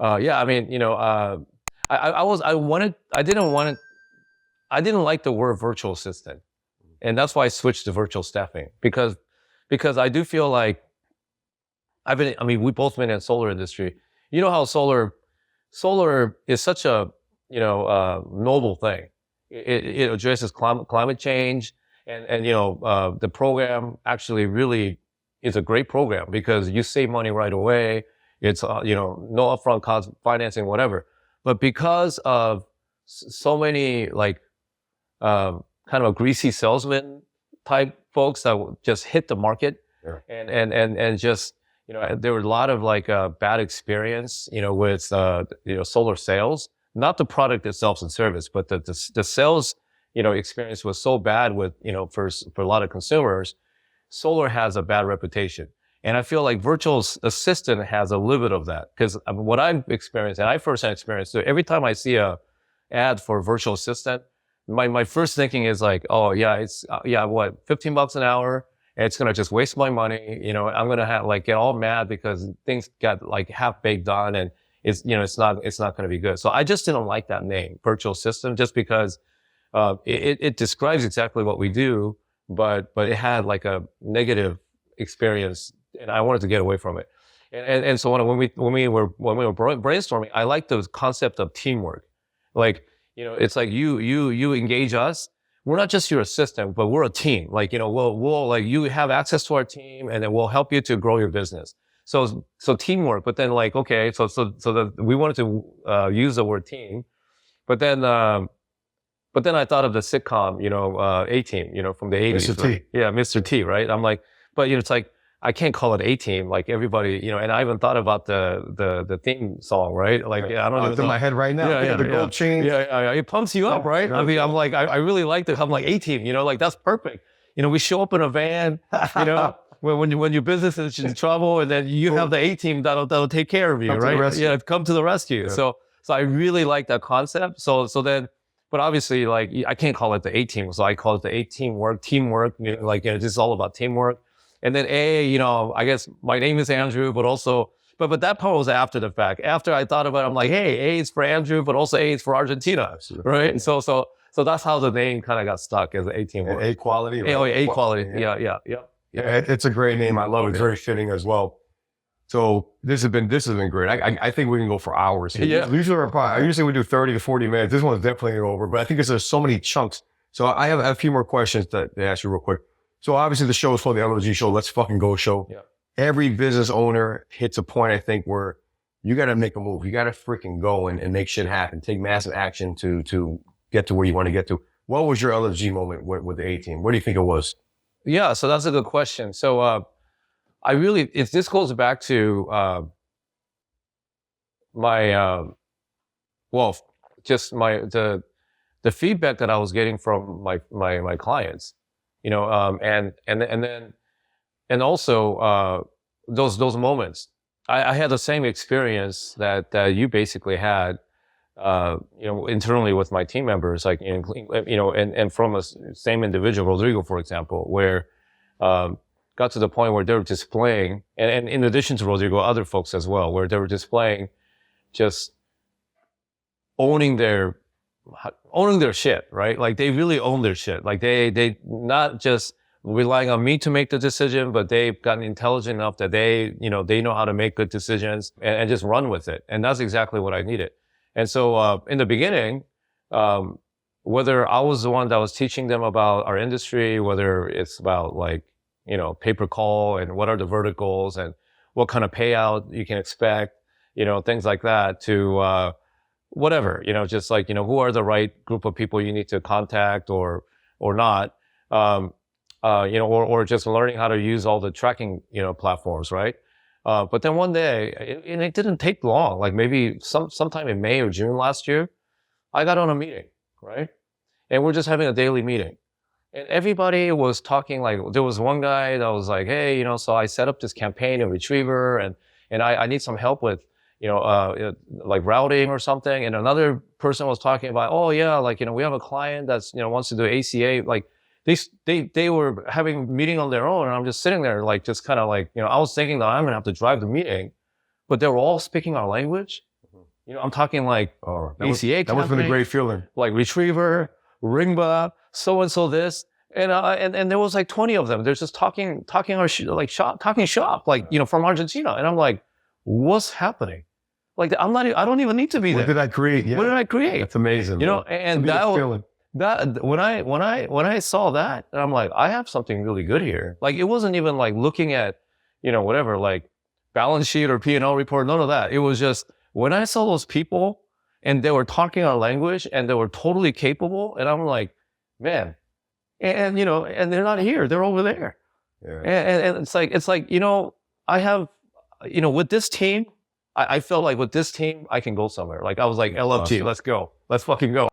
Yeah, I mean, I didn't like the word virtual assistant. And that's why I switched to virtual staffing because I do feel like I mean, we both been in solar industry. You know how solar is such a, noble thing. It addresses climate change and, the program actually really is a great program because you save money right away. It's, no upfront cost, financing, whatever. But because of so many kind of a greasy salesman type folks that just hit the market. Sure. And just, there were a lot of bad experience, with, solar sales, not the product itself and service, but the sales, experience was so bad with, for a lot of consumers. Solar has a bad reputation. And I feel like virtual assistant has a little bit of that because what I've experienced, and I firsthand experienced, so every time I see a ad for virtual assistant, my first thinking is like, oh yeah, it's, what, $15 an hour. And it's going to just waste my money. I'm going to get all mad because things got half baked done and it's not going to be good. So I just didn't like that name, virtual assistant, just because, it describes exactly what we do, but it had a negative experience and I wanted to get away from it. And so when we were brainstorming, I liked the concept of teamwork. It's like you engage us. We're not just your assistant, but we're a team. We'll you have access to our team and then we'll help you to grow your business. So teamwork, but then okay, so that we wanted to, use the word team, but then I thought of the sitcom, A-Team, from the 80s. Mr. T. Right? Yeah, Mr. T, right? I'm like, but it's I can't call it A-Team, everybody, and I even thought about the theme song, right? I don't know. It's in my head right now. Yeah, the gold chain. Yeah. It pumps you up, right? I mean, I'm I really like I'm A-Team, that's perfect. We show up in a van, when your business is in trouble and then you have the A-Team that'll take care of you, right? Yeah, come to the rescue. Yeah. So I really like that concept. So then, but obviously I can't call it the A-Team. So I call it the teamwork. This is all about teamwork. And then I guess my name is Andrew, but also, but that part was after the fact. After I thought about it, I'm like, hey, A is for Andrew, but also A is for Argentina, absolutely. Right? And so that's how the name kind of got stuck as A-Team. A quality. Right? A quality. Yeah. It's a great name. I love it. It's very fitting as well. So this has been great. I think we can go for hours here. Yeah. Usually we do 30 to 40 minutes. This one's definitely over, but I think there's so many chunks. So I have a few more questions to ask you real quick. So obviously the show is called the LFG show. Let's fucking go show. Yeah. Every business owner hits a point, I think, where you got to make a move. You got to freaking go and make shit happen. Take massive action to get to where you want to get to. What was your LFG moment with the A-Team? What do you think it was? Yeah, so that's a good question. So if this goes back to the feedback that I was getting from my clients. And also, those moments, I had the same experience that you basically had, internally with my team members, and from a same individual, Rodrigo, for example, where, got to the point where they were displaying, and in addition to Rodrigo, other folks as well, where they were displaying just owning their shit, right? They really own their shit. They not just relying on me to make the decision, but they've gotten intelligent enough that they know how to make good decisions and just run with it. And that's exactly what I needed. And so, in the beginning, whether I was the one that was teaching them about our industry, whether it's about pay-per-call and what are the verticals and what kind of payout you can expect, things like that, to, whatever, just who are the right group of people you need to contact or not, or just learning how to use all the tracking, platforms, right? But then one day, and it didn't take long, maybe sometime in May or June last year, I got on a meeting, right? And we're just having a daily meeting. And everybody was talking, there was one guy that was like, hey, so I set up this campaign in Retriever and I need some help with, routing or something. And another person was talking about, oh yeah, we have a client that's, wants to do ACA. They were having a meeting on their own and I'm just sitting there, I was thinking that I'm going to have to drive the meeting, but they were all speaking our language. You know, I'm talking like Oh, ACA that must have been a company, great feeling. like Retriever, Ringba, so and so this, and there was like 20 of them. They're just talking shop, like, you know, from Argentina, and I'm like, what's happening? Like, I don't even need to be there. What did I create? Yeah. What did I create? That's amazing. You know, man. and It's a that feeling. that when I saw that, I'm like, I have something really good here. Like, it wasn't even like looking at, you know, whatever, like balance sheet or P&L report, none of that. It was just when I saw those people and they were talking our language and they were totally capable, and I'm like, man, and you know, and they're not here, they're over there. Yeah. And it's like, you know, I have, you know, with this team, I felt like with this team, I can go somewhere. Like, I was like, LFG, Awesome. let's go. Let's fucking go.